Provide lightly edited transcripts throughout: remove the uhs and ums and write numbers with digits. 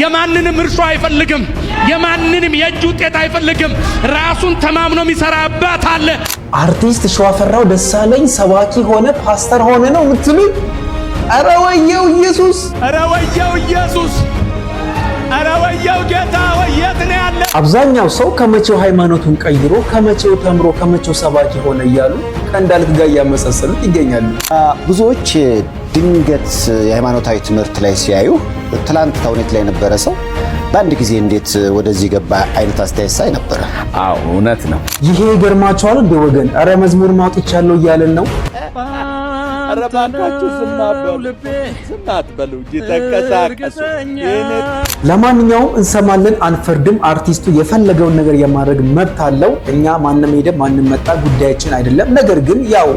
የማንንም እርሾ አይፈልግም። የማንንም የእጅ ውጤት አይፈልግም። ራሱን ተማምኖ የሚሰራ አባት አለ። አርቲስት ሸዋፈራው ደሳለኝ ሰባኪ ሆነ ፓስተር ሆነ ነው የምትሉኝ? ኧረ ወየው ኢየሱስ! ኧረ ወየው ኢየሱስ! ኧረ ወየው ጌታ! ወየት ነው ያለ? አብዛኛው ሰው ከመቼው ሃይማኖቱን ቀይሮ ከመቼው ተምሮ ከመቼው ሰባኪ ሆነ እያሉ ከእንዳልክ ጋር እያመሳሰሉት ይገኛሉ። ብዙዎች ድንገት የሃይማኖታዊ ትምህርት ላይ ሲያዩ ትላንት ተውኔት ላይ የነበረ ሰው በአንድ ጊዜ እንዴት ወደዚህ ገባ አይነት አስተያየት ሳይ ነበር። አዎ እውነት ነው። ይሄ ይገርማችኋል እንደ ወገን። ኧረ መዝሙር ማውጥቻለሁ እያለን ነው። ኧረ ባካችሁ ስናትበሉ ተንቀሳቀሱ። ለማንኛውም እንሰማለን አንፈርድም። አርቲስቱ የፈለገውን ነገር የማድረግ መብት አለው። እኛ ማንም ሄደ ማንም መጣ ጉዳያችን አይደለም። ነገር ግን ያው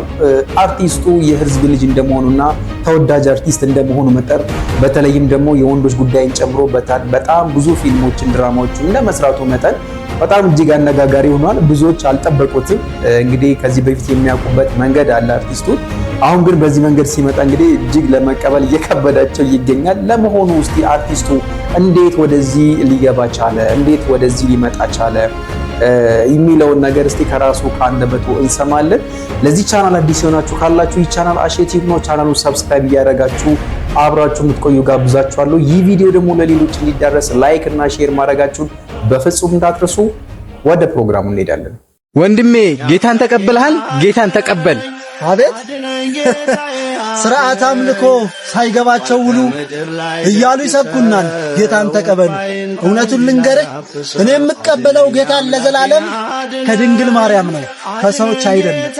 አርቲስቱ የህዝብ ልጅ እንደመሆኑና ተወዳጅ አርቲስት እንደመሆኑ መጠን በተለይም ደግሞ የወንዶች ጉዳይን ጨምሮ በጣም ብዙ ፊልሞችን ድራማዎችን እንደመስራቱ መጠን በጣም እጅግ አነጋጋሪ ሆኗል። ብዙዎች አልጠበቁትም። እንግዲህ ከዚህ በፊት የሚያውቁበት መንገድ አለ አርቲስቱ። አሁን ግን በዚህ መንገድ ሲመጣ እንግዲህ እጅግ ለመቀበል እየከበዳቸው ይገኛል። ለመሆኑ እስቲ አርቲስቱ እንዴት ወደዚህ ሊገባ ቻለ? እንዴት ወደዚህ ሊመጣ ቻለ? የሚለውን ነገር እስቲ ከራሱ ከአንደበቱ እንሰማለን። ለዚህ ቻናል አዲስ የሆናችሁ ካላችሁ ይህ ቻናል አሼቲቭ ነው። ቻናሉን ሰብስክራይብ እያደረጋችሁ አብራችሁ የምትቆዩ ጋብዛችኋለሁ። ይህ ቪዲዮ ደግሞ ለሌሎች እንዲዳረስ ላይክ እና ሼር ማድረጋችሁን በፍጹም እንዳትረሱ። ወደ ፕሮግራሙ እንሄዳለን። ወንድሜ ጌታን ተቀበልሃል? ጌታን ተቀበል። አቤት ስርዓት አምልኮ ሳይገባቸው ውሉ እያሉ ይሰብኩናል። ጌታን ተቀበሉ። እውነቱን ልንገርህ፣ እኔ የምቀበለው ጌታን ለዘላለም ከድንግል ማርያም ነው፣ ከሰዎች አይደለም።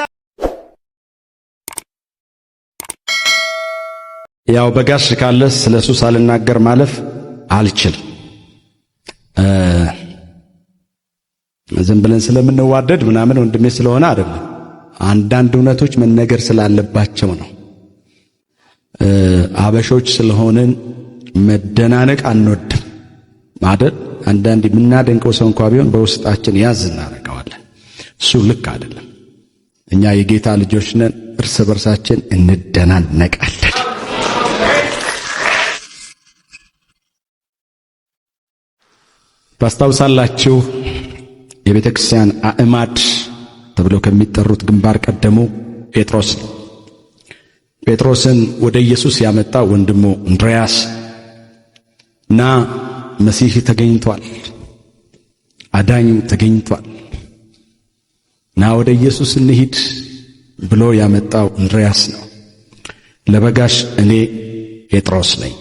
ያው በጋሽ ካለ ስለሱ ሳልናገር ማለፍ አልችልም። ዝም ብለን ስለምንዋደድ ምናምን ወንድሜ ስለሆነ አይደለም። አንዳንድ እውነቶች መነገር ስላለባቸው ነው። አበሾች ስለሆነን መደናነቅ አንወድም ማለት አንዳንድ የምናደንቀው ሰው እንኳን ቢሆን በውስጣችን ያዝ እናደርገዋለን። እሱ ልክ አይደለም። እኛ የጌታ ልጆች ነን። እርስ በርሳችን እንደናነቃለን። ታስታውሳላችሁ የቤተ ክርስቲያን አእማድ ተብለው ከሚጠሩት ግንባር ቀደሙ ጴጥሮስ ነው። ጴጥሮስን ወደ ኢየሱስ ያመጣ ወንድሙ እንድርያስ እና መሲህ ተገኝቷል፣ አዳኝ ተገኝቷል፣ ና ወደ ኢየሱስ እንሂድ ብሎ ያመጣው እንድርያስ ነው። ለበጋሽ እኔ ጴጥሮስ ነኝ።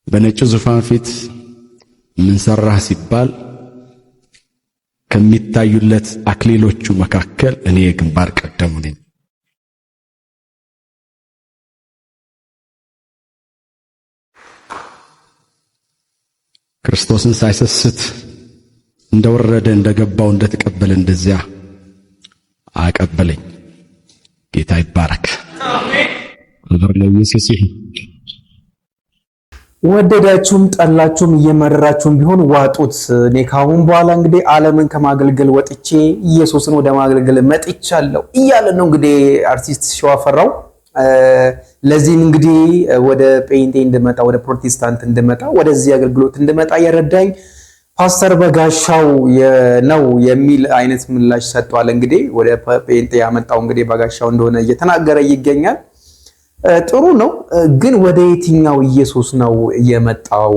በነጭ ዙፋን ፊት ምን ሰራህ ሲባል ከሚታዩለት አክሊሎቹ መካከል እኔ የግንባር ቀደሙ ነኝ። ክርስቶስን ሳይሰስት እንደወረደ እንደገባው እንደተቀበለ እንደዚያ አቀበለኝ። ጌታ ይባረክ። አሜን። ክብር ለኢየሱስ ይሁን። ወደዳችሁም ጠላችሁም እየመረራችሁም ቢሆን ዋጡት። እኔ ካሁን በኋላ እንግዲህ ዓለምን ከማገልገል ወጥቼ ኢየሱስን ወደ ማገልገል መጥቻለሁ እያለ ነው እንግዲህ አርቲስት ሸዋፈራው። ለዚህም እንግዲህ ወደ ጴንጤ እንድመጣ ወደ ፕሮቴስታንት እንድመጣ ወደዚህ አገልግሎት እንድመጣ የረዳኝ ፓስተር በጋሻው ነው የሚል አይነት ምላሽ ሰጥቷል። እንግዲህ ወደ ጴንጤ ያመጣው እንግዲህ በጋሻው እንደሆነ እየተናገረ ይገኛል። ጥሩ ነው፣ ግን ወደ የትኛው ኢየሱስ ነው የመጣው?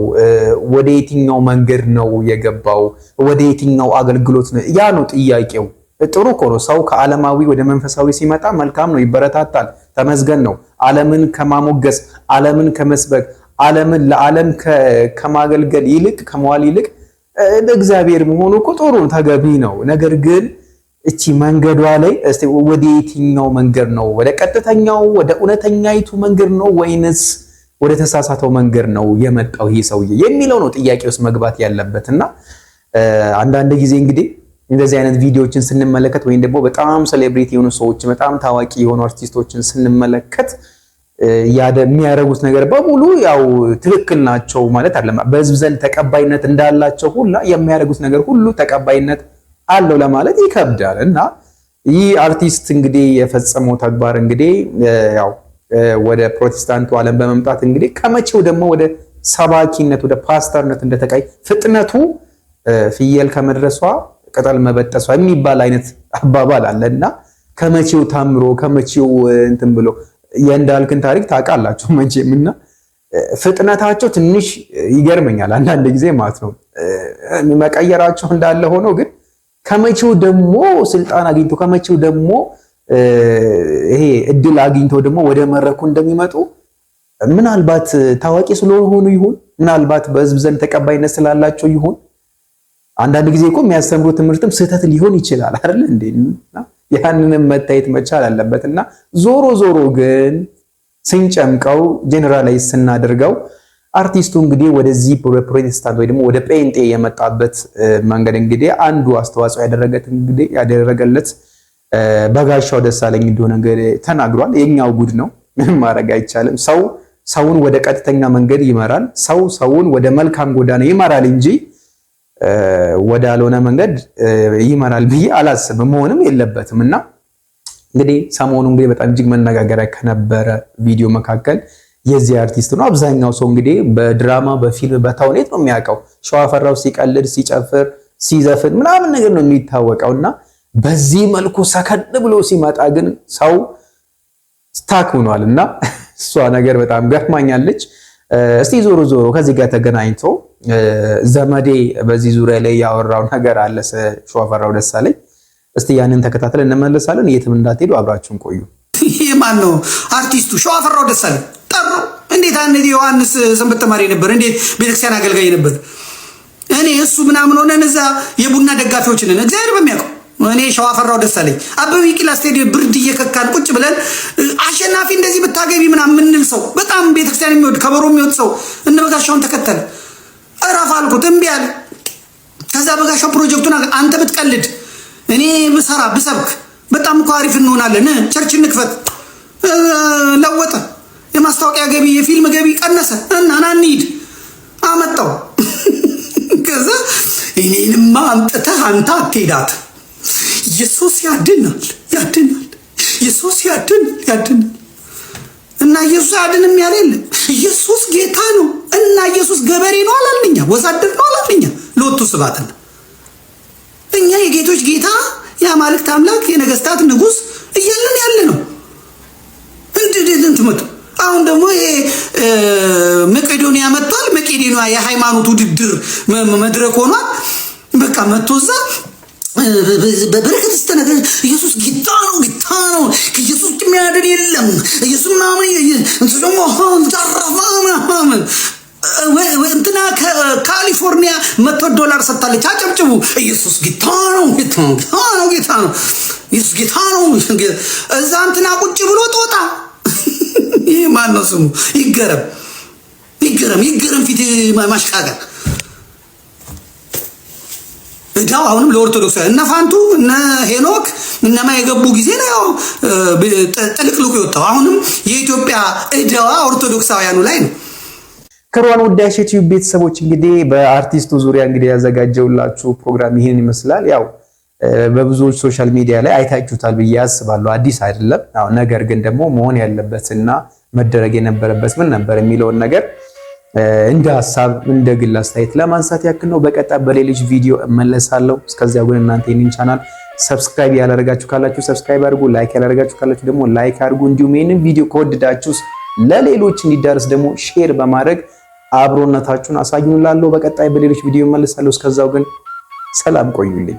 ወደ የትኛው መንገድ ነው የገባው? ወደ የትኛው አገልግሎት ነው? ያ ነው ጥያቄው። ጥሩ እኮ ነው። ሰው ከዓለማዊ ወደ መንፈሳዊ ሲመጣ መልካም ነው፣ ይበረታታል፣ ተመስገን ነው። ዓለምን ከማሞገስ ዓለምን ከመስበክ ዓለምን ለዓለም ከማገልገል ይልቅ ከመዋል ይልቅ ለእግዚአብሔር መሆኑ እኮ ጥሩ ተገቢ ነው። ነገር ግን እቺ መንገዷ ላይ እስቲ ወደ የትኛው መንገድ ነው? ወደ ቀጥተኛው ወደ እውነተኛይቱ መንገድ ነው ወይንስ ወደ ተሳሳተው መንገድ ነው የመጣው ይሄ ሰውዬ የሚለው ነው ጥያቄ ውስጥ መግባት ያለበትና አንዳንድ ጊዜ እንግዲህ እንደዚህ አይነት ቪዲዮዎችን ስንመለከት ወይም ደግሞ በጣም ሴሌብሪቲ የሆኑ ሰዎች በጣም ታዋቂ የሆኑ አርቲስቶችን ስንመለከት የሚያደርጉት ነገር በሙሉ ያው ትክክል ናቸው ማለት አይደለም። በህዝብ ዘንድ ተቀባይነት እንዳላቸው ሁላ የሚያደርጉት ነገር ሁሉ ተቀባይነት አለው ለማለት ይከብዳል። እና ይህ አርቲስት እንግዲህ የፈጸመው ተግባር እንግዲህ ያው ወደ ፕሮቴስታንቱ ዓለም በመምጣት እንግዲህ ከመቼው ደግሞ ወደ ሰባኪነት ወደ ፓስተርነት እንደተቀይ ፍጥነቱ ፍየል ከመድረሷ ቅጠል መበጠሷ የሚባል አይነት አባባል አለና ከመቼው ታምሮ ከመቼው እንትን ብሎ የእንዳልክን ታሪክ ታውቃላችሁ መቼምና ፍጥነታቸው ትንሽ ይገርመኛል አንዳንድ ጊዜ ማለት ነው። መቀየራቸው እንዳለ ሆኖ ግን ከመቼው ደግሞ ስልጣን አግኝቶ ከመቼው ደግሞ ይሄ እድል አግኝቶ ደግሞ ወደ መረኩ እንደሚመጡ ምናልባት ታዋቂ ስለሆኑ ይሁን ምናልባት በህዝብ ዘንድ ተቀባይነት ስላላቸው ይሁን አንዳንድ ጊዜ እኮ የሚያስተምሩ ትምህርትም ስህተት ሊሆን ይችላል አይደል እንዴ? ያንንም መታየት መቻል አለበትና ዞሮ ግን ስንጨምቀው ጀነራላይዝ ስናደርገው አርቲስቱ እንግዲህ ወደዚህ ፕሮቴስታንት ወይ ደግሞ ወደ ጴንጤ የመጣበት መንገድ እንግዲህ አንዱ አስተዋጽኦ ያደረገለት በጋሻው ደሳለኝ እንደሆነ እንግዲህ ተናግሯል። የኛው ጉድ ነው፣ ምንም ማድረግ አይቻልም። ሰውን ወደ ቀጥተኛ መንገድ ይመራል። ሰውን ወደ መልካም ጎዳና ይመራል እንጂ ወደ አልሆነ መንገድ ይመራል ብዬ አላስብም፣ መሆንም የለበትም። እና እንግዲህ ሰሞኑ እንግዲህ በጣም እጅግ መነጋገሪያ ከነበረ ቪዲዮ መካከል የዚህ አርቲስት ነው። አብዛኛው ሰው እንግዲህ በድራማ በፊልም በተውኔት ነው የሚያውቀው። ሸዋፈራው ሲቀልድ ሲጨፍር ሲዘፍን ምናምን ነገር ነው የሚታወቀውና በዚህ መልኩ ሰከን ብሎ ሲመጣ ግን ሰው ስታክ ሆኗልና እሷ ነገር በጣም ገርማኛለች። እስቲ ዞሮ ከዚህ ጋር ተገናኝቶ ዘመዴ በዚህ ዙሪያ ላይ ያወራው ነገር አለ ሸዋፈራው ደሳለኝ። እስቲ ያንን ተከታትለን እንመለሳለን። የትም እንዳትሄዱ አብራችሁን ቆዩ። ይሄ ማን ነው? አርቲስቱ ሸዋፈራው ደሳለኝ ጠሩ። እንዴት አንዴ ዮሐንስ ሰንበት ተማሪ ነበር፣ እንዴት ቤተክርስቲያን አገልጋይ ነበር። እኔ እሱ ምናምን ሆነን እዛ የቡና ደጋፊዎች ነን። እግዚአብሔር በሚያውቀው እኔ ሸዋፈራው ደሳለኝ አበበ ቢቂላ ስቴዲየም ብርድ እየከካን ቁጭ ብለን አሸናፊ እንደዚህ ብታገቢ ምናምን ምንል ሰው በጣም ቤተክርስቲያን የሚወድ ከበሮ የሚወድ ሰው እነ በጋሻውን ተከተለ። እረፍ አልኩት፣ እምቢ አለ። ከዛ በጋሻው ፕሮጀክቱን አንተ ብትቀልድ እኔ ብሰራ ብሰብክ በጣም እኮ አሪፍ እንሆናለን፣ ቸርች እንክፈት። ለወጠ። የማስታወቂያ ገቢ የፊልም ገቢ ቀነሰ እና ና እንሂድ አመጣው። ከዛ እኔንማ አምጥተህ አንተ አትሄዳት። ኢየሱስ ያድናል። ኢየሱስ ያድናል። እና ኢየሱስ ያድንም ያለ የለም። ኢየሱስ ጌታ ነው እና ኢየሱስ ገበሬ ነው አላልኛ፣ ወዛደር ነው አላልኛ። ለወጡ ስባትና እኛ የጌቶች ጌታ የአማልክት አምላክ የነገስታት ንጉስ እያለን ያለ ነው። እንዴት እንትመጡ አሁን ደግሞ መቄዶንያ መጥቷል። መቄዶንያ የሃይማኖት ውድድር መድረክ ሆኗል። በቃ መጥቶዛ በበረከት ስተነገ ኢየሱስ ጌታ ነው ከኢየሱስ የሚያድን የለም። ኢየሱስ ምናምን ደግሞ ዳራፋ እንትና ከካሊፎርኒያ $100 ሰጥታለች። አጨብጭቡ። ኢየሱስ ጌታ ነው። ኢየሱስ ጌታ ነው። እዛ እንትና ቁጭ ብሎ ጦጣ ይሄ ማን ነው ስሙ? ይገረም ፊት ማሽቃቀር እዳው አሁንም ለኦርቶዶክስ እነ ፋንቱ እነ ሄኖክ እነማ የገቡ ጊዜ ነው ያው ጥልቅልቁ የወጣው። አሁንም የኢትዮጵያ እዳዋ ኦርቶዶክሳውያኑ ላይ ነው። ክሯን ወዳሽ ዩቲዩብ ቤተሰቦች እንግዲህ በአርቲስቱ ዙሪያ እንግዲህ ያዘጋጀውላችሁ ፕሮግራም ይሄን ይመስላል። ያው በብዙዎች ሶሻል ሚዲያ ላይ አይታችሁታል ብዬ አስባለሁ። አዲስ አይደለም። አዎ፣ ነገር ግን ደግሞ መሆን ያለበትና መደረግ የነበረበት ምን ነበር የሚለውን ነገር እንደ ሐሳብ እንደ ግል አስተያየት ለማንሳት ያክል ነው። በቀጣይ በሌሎች ቪዲዮ እመለሳለሁ። እስከዚያው ግን እናንተ ይህንን ቻናል ሰብስክራይብ ያላደረጋችሁ ካላችሁ ሰብስክራይብ አድርጉ፣ ላይክ ያላደረጋችሁ ካላችሁ ደግሞ ላይክ አድርጉ። እንዲሁም ይህንን ቪዲዮ ከወደዳችሁ ለሌሎች እንዲዳረስ ደግሞ ሼር በማድረግ አብሮነታችሁን አሳዩን። ላለው በቀጣይ በሌሎች ቪዲዮ እመለሳለሁ። እስከዛው ግን ሰላም ቆዩልኝ።